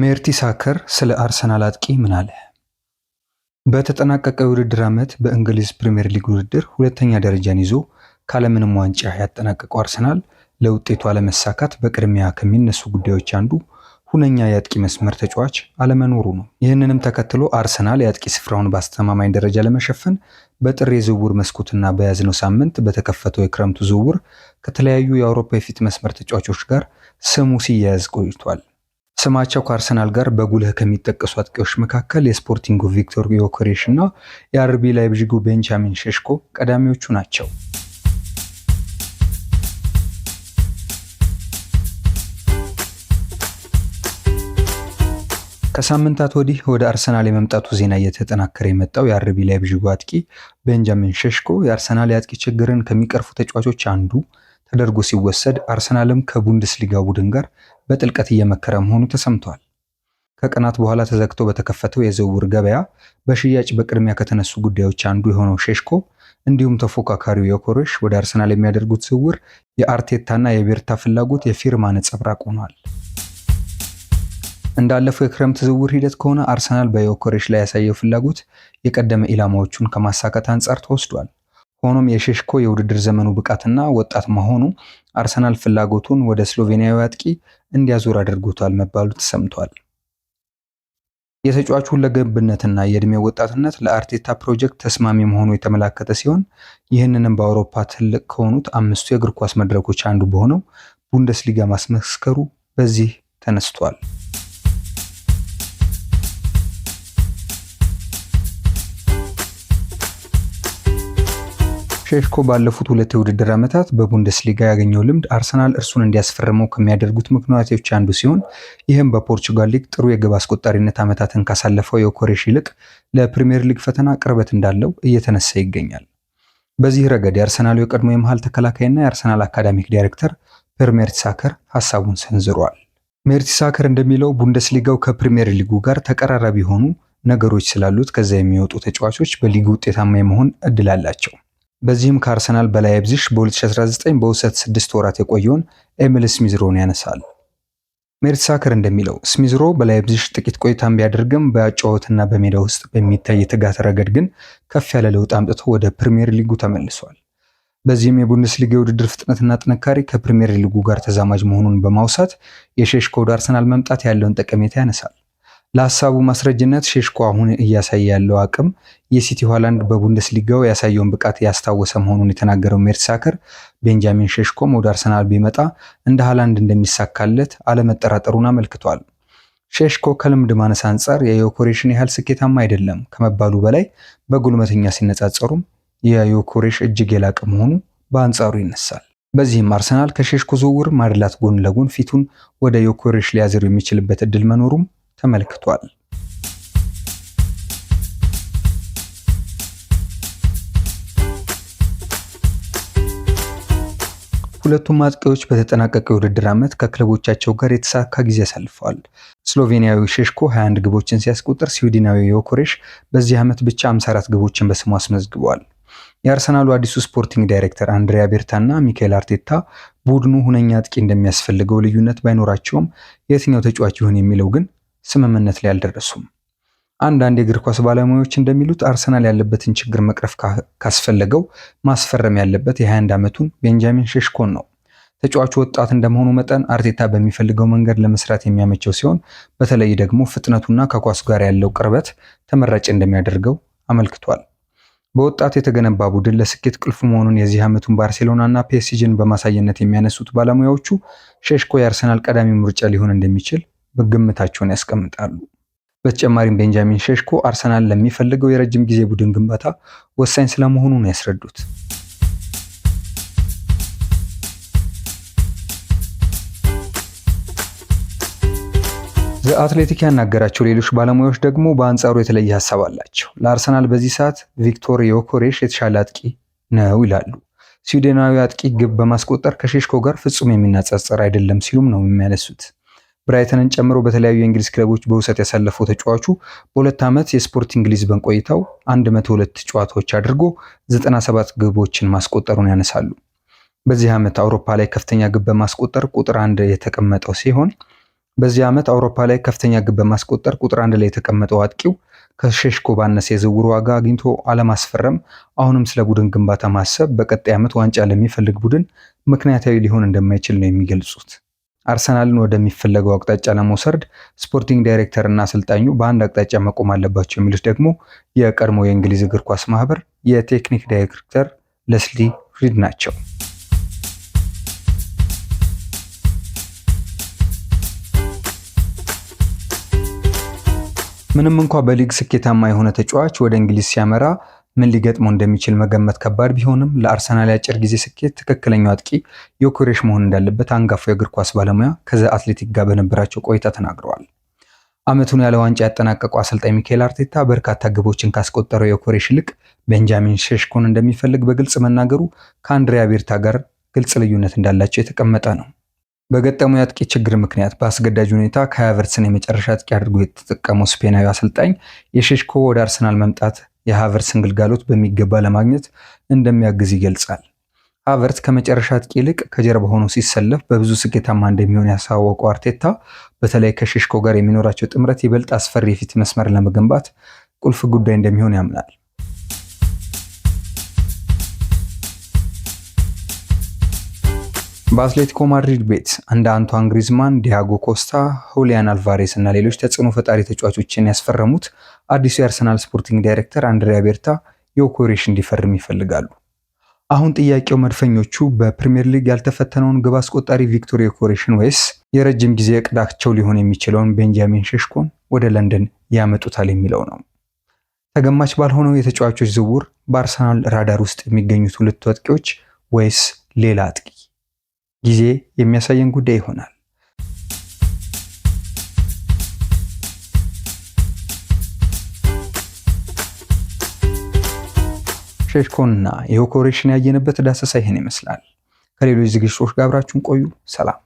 ሜርቲሳከር ስለ አርሰናል አጥቂ ምን አለ? በተጠናቀቀው የውድድር ዓመት በእንግሊዝ ፕሪምየር ሊግ ውድድር ሁለተኛ ደረጃን ይዞ ካለምንም ዋንጫ ያጠናቀቀው አርሰናል ለውጤቱ አለመሳካት በቅድሚያ ከሚነሱ ጉዳዮች አንዱ ሁነኛ የአጥቂ መስመር ተጫዋች አለመኖሩ ነው። ይህንንም ተከትሎ አርሰናል የአጥቂ ስፍራውን በአስተማማኝ ደረጃ ለመሸፈን በጥር የዝውውር መስኮትና በያዝነው ሳምንት በተከፈተው የክረምቱ ዝውውር ከተለያዩ የአውሮፓ የፊት መስመር ተጫዋቾች ጋር ስሙ ሲያያዝ ቆይቷል። ስማቸው ከአርሰናል ጋር በጉልህ ከሚጠቀሱ አጥቂዎች መካከል የስፖርቲንጉ ቪክቶር ዮኬሬሽ እና የአርቢ ላይፕዚጉ ቤንጃሚን ሼሽኮ ቀዳሚዎቹ ናቸው። ከሳምንታት ወዲህ ወደ አርሰናል የመምጣቱ ዜና እየተጠናከረ የመጣው የአርቢ ላይፕዚጉ አጥቂ ቤንጃሚን ሼሽኮ የአርሰናል የአጥቂ ችግርን ከሚቀርፉ ተጫዋቾች አንዱ ተደርጎ ሲወሰድ፣ አርሰናልም ከቡንደስሊጋ ቡድን ጋር በጥልቀት እየመከረ መሆኑ ተሰምቷል። ከቀናት በኋላ ተዘግቶ በተከፈተው የዝውውር ገበያ በሽያጭ በቅድሚያ ከተነሱ ጉዳዮች አንዱ የሆነው ሼሽኮ እንዲሁም ተፎካካሪው ዮኬሬሽ ወደ አርሰናል የሚያደርጉት ዝውውር የአርቴታና የቤርታ ፍላጎት የፊርማ ነጸብራቅ ሆኗል። እንዳለፈው የክረምት ዝውውር ሂደት ከሆነ አርሰናል በዮኬሬሽ ላይ ያሳየው ፍላጎት የቀደመ ኢላማዎቹን ከማሳካት አንጻር ተወስዷል። ሆኖም የሼሽኮ የውድድር ዘመኑ ብቃትና ወጣት መሆኑ አርሰናል ፍላጎቱን ወደ ስሎቬኒያዊ አጥቂ እንዲያዞር አድርጎታል መባሉ ተሰምቷል። የተጫዋቹ ሁለገብነትና የእድሜው ወጣትነት ለአርቴታ ፕሮጀክት ተስማሚ መሆኑ የተመላከተ ሲሆን ይህንንም በአውሮፓ ትልቅ ከሆኑት 5 የእግር ኳስ መድረኮች አንዱ በሆነው ቡንደስሊጋ ማስመስከሩ በዚህ ተነስቷል። ሼሽኮ ባለፉት 2 የውድድር ዓመታት በቡንደስሊጋ ያገኘው ልምድ አርሰናል እርሱን እንዲያስፈርመው ከሚያደርጉት ምክንያቶች አንዱ ሲሆን ይህም በፖርቹጋል ሊግ ጥሩ የግብ አስቆጣሪነት ዓመታትን ካሳለፈው ዮኬሬሽ ይልቅ ለፕሪሚየር ሊግ ፈተና ቅርበት እንዳለው እየተነሳ ይገኛል። በዚህ ረገድ የአርሰናሉ የቀድሞ የመሃል ተከላካይና የአርሰናል አካዳሚክ ዳይሬክተር ፐር ሜርቲሳከር ሐሳቡን ሰንዝሯል። ሜርቲሳከር እንደሚለው ቡንደስሊጋው ከፕሪሚየር ሊጉ ጋር ተቀራራቢ የሆኑ ነገሮች ስላሉት ከዛ የሚወጡ ተጫዋቾች በሊጉ ውጤታማ የመሆን እድል አላቸው። በዚህም ከአርሰናል በላይፕዚግ በ2019 በውሰት 6 ወራት የቆየውን ኤሚል ስሚዝሮን ያነሳል። ሜርቲሳከር እንደሚለው ስሚዝሮ በላይፕዚግ ጥቂት ቆይታን ቢያደርግም በአጨዋወትና በሜዳ ውስጥ በሚታይ የትጋት ረገድ ግን ከፍ ያለ ለውጥ አምጥቶ ወደ ፕሪሚየር ሊጉ ተመልሷል። በዚህም የቡንደስሊጋ የውድድር ፍጥነትና ጥንካሬ ከፕሪሚየር ሊጉ ጋር ተዛማጅ መሆኑን በማውሳት የሼሽኮ ወደ አርሰናል መምጣት ያለውን ጠቀሜታ ያነሳል። ለሐሳቡ ማስረጃነት ሼሽኮ አሁን እያሳየ ያለው አቅም የሲቲ ሃላንድ በቡንደስሊጋው ያሳየውን ብቃት ያስታወሰ መሆኑን የተናገረው ሜርቲሳከር ቤንጃሚን ሼሽኮም ወደ አርሰናል ቢመጣ እንደ ሃላንድ እንደሚሳካለት አለመጠራጠሩን አመልክቷል። ሼሽኮ ከልምድ ማነስ አንጻር የዮኬሬሽን ያህል ስኬታማ አይደለም ከመባሉ በላይ በጉልበተኛ ሲነጻጸሩም የዮኬሬሽ እጅግ የላቀ መሆኑ በአንጻሩ ይነሳል። በዚህም አርሰናል ከሼሽኮ ዝውውር ማድላት ጎን ለጎን ፊቱን ወደ ዮኬሬሽ ሊያዞር የሚችልበት እድል መኖሩም ተመልክቷል። ሁለቱም አጥቂዎች በተጠናቀቀው የውድድር ዓመት ከክለቦቻቸው ጋር የተሳካ ጊዜ አሳልፈዋል። ስሎቬኒያዊ ሼሽኮ 21 ግቦችን ሲያስቆጥር ስዊድናዊ ዮኬሬሽ በዚህ ዓመት ብቻ 54 ግቦችን በስሙ አስመዝግበዋል። የአርሰናሉ አዲሱ ስፖርቲንግ ዳይሬክተር አንድሪያ ቤርታ እና ሚካኤል አርቴታ ቡድኑ ሁነኛ አጥቂ እንደሚያስፈልገው ልዩነት ባይኖራቸውም የትኛው ተጫዋች ይሆን የሚለው ግን ስምምነት ላይ አልደረሱም። አንዳንድ የእግር ኳስ ባለሙያዎች እንደሚሉት አርሰናል ያለበትን ችግር መቅረፍ ካስፈለገው ማስፈረም ያለበት የ21 ዓመቱን ቤንጃሚን ሼሽኮን ነው። ተጫዋቹ ወጣት እንደመሆኑ መጠን አርቴታ በሚፈልገው መንገድ ለመስራት የሚያመቸው ሲሆን በተለይ ደግሞ ፍጥነቱና ከኳስ ጋር ያለው ቅርበት ተመራጭ እንደሚያደርገው አመልክቷል። በወጣት የተገነባ ቡድን ለስኬት ቁልፍ መሆኑን የዚህ ዓመቱን ባርሴሎናና ፒኤስጂን በማሳየነት የሚያነሱት ባለሙያዎቹ ሼሽኮ የአርሰናል ቀዳሚ ምርጫ ሊሆን እንደሚችል በግምታቸውን ያስቀምጣሉ። በተጨማሪም ቤንጃሚን ሼሽኮ አርሰናል ለሚፈልገው የረጅም ጊዜ ቡድን ግንባታ ወሳኝ ስለመሆኑ ነው ያስረዱት። ዘአትሌቲክ ያናገራቸው ሌሎች ባለሙያዎች ደግሞ በአንጻሩ የተለየ ሀሳብ አላቸው። ለአርሰናል በዚህ ሰዓት ቪክቶር ዮኬሬሽ የተሻለ አጥቂ ነው ይላሉ። ስዊድናዊ አጥቂ ግብ በማስቆጠር ከሼሽኮ ጋር ፍጹም የሚነጻጸር አይደለም ሲሉም ነው የሚያነሱት። ብራይተንን ጨምሮ በተለያዩ የእንግሊዝ ክለቦች በውሰት ያሳለፈው ተጫዋቹ በ2 ዓመት የስፖርቲንግ ሊዝበን ቆይታው 102 ጨዋታዎች አድርጎ 97 ግቦችን ማስቆጠሩን ያነሳሉ። በዚህ ዓመት አውሮፓ ላይ ከፍተኛ ግብ በማስቆጠር ቁጥር 1 የተቀመጠው ሲሆን በዚህ ዓመት አውሮፓ ላይ ከፍተኛ ግብ በማስቆጠር ቁጥር 1 ላይ የተቀመጠው አጥቂው ከሼሽኮ ባነሰ የዝውውር ዋጋ አግኝቶ አለማስፈረም አሁንም ስለ ቡድን ግንባታ ማሰብ በቀጣይ ዓመት ዋንጫ ለሚፈልግ ቡድን ምክንያታዊ ሊሆን እንደማይችል ነው የሚገልጹት። አርሰናልን ወደሚፈለገው አቅጣጫ ለመውሰድ ስፖርቲንግ ዳይሬክተር እና አሰልጣኙ በአንድ አቅጣጫ መቆም አለባቸው የሚሉት ደግሞ የቀድሞ የእንግሊዝ እግር ኳስ ማህበር የቴክኒክ ዳይሬክተር ለስሊ ሪድ ናቸው። ምንም እንኳ በሊግ ስኬታማ የሆነ ተጫዋች ወደ እንግሊዝ ሲያመራ ምን ሊገጥመው እንደሚችል መገመት ከባድ ቢሆንም ለአርሰናል የአጭር ጊዜ ስኬት ትክክለኛው አጥቂ ዮኬሬሽ መሆን እንዳለበት አንጋፋው የእግር ኳስ ባለሙያ ከዘ አትሌቲክ ጋር በነበራቸው ቆይታ ተናግረዋል። ዓመቱን ያለ ዋንጫ ያጠናቀቀው አሰልጣኝ ሚካኤል አርቴታ በርካታ ግቦችን ካስቆጠረው ዮኬሬሽ ይልቅ ቤንጃሚን ሼሽኮን እንደሚፈልግ በግልጽ መናገሩ ከአንድሪያ ቤርታ ጋር ግልጽ ልዩነት እንዳላቸው የተቀመጠ ነው። በገጠመው የአጥቂ ችግር ምክንያት በአስገዳጅ ሁኔታ ካይ ሃቨርትዝን የመጨረሻ አጥቂ አድርጎ የተጠቀመው ስፔናዊ አሰልጣኝ የሼሽኮ ወደ አርሰናል መምጣት የሃቨርትዝን ግልጋሎት በሚገባ ለማግኘት እንደሚያግዝ ይገልጻል። ሃቨርትዝ ከመጨረሻ አጥቂ ይልቅ ከጀርባ ሆኖ ሲሰለፍ በብዙ ስኬታማ እንደሚሆን ያሳወቀው አርቴታ በተለይ ከሼሽኮ ጋር የሚኖራቸው ጥምረት ይበልጥ አስፈሪ የፊት መስመር ለመገንባት ቁልፍ ጉዳይ እንደሚሆን ያምናል። በአትሌቲኮ ማድሪድ ቤት እንደ አንቷን ግሪዝማን፣ ዲያጎ ኮስታ፣ ሁሊያን አልቫሬስ እና ሌሎች ተጽዕኖ ፈጣሪ ተጫዋቾችን ያስፈረሙት አዲሱ የአርሰናል ስፖርቲንግ ዳይሬክተር አንድሪያ ቤርታ ዮኬሬሽ እንዲፈርም ይፈልጋሉ። አሁን ጥያቄው መድፈኞቹ በፕሪሚየር ሊግ ያልተፈተነውን ግብ አስቆጣሪ ቪክቶር ዮኬሬሽን ወይስ የረጅም ጊዜ እቅዳቸው ሊሆን የሚችለውን ቤንጃሚን ሼሽኮን ወደ ለንደን ያመጡታል የሚለው ነው። ተገማች ባልሆነው የተጫዋቾች ዝውውር በአርሰናል ራዳር ውስጥ የሚገኙት ሁለቱ አጥቂዎች ወይስ ሌላ አጥቂ? ጊዜ የሚያሳየን ጉዳይ ይሆናል። ሼሽኮንና ዮኬሬሽን ያየንበት ዳሰሳ ይህን ይመስላል። ከሌሎች ዝግጅቶች ጋር አብራችሁን ቆዩ። ሰላም።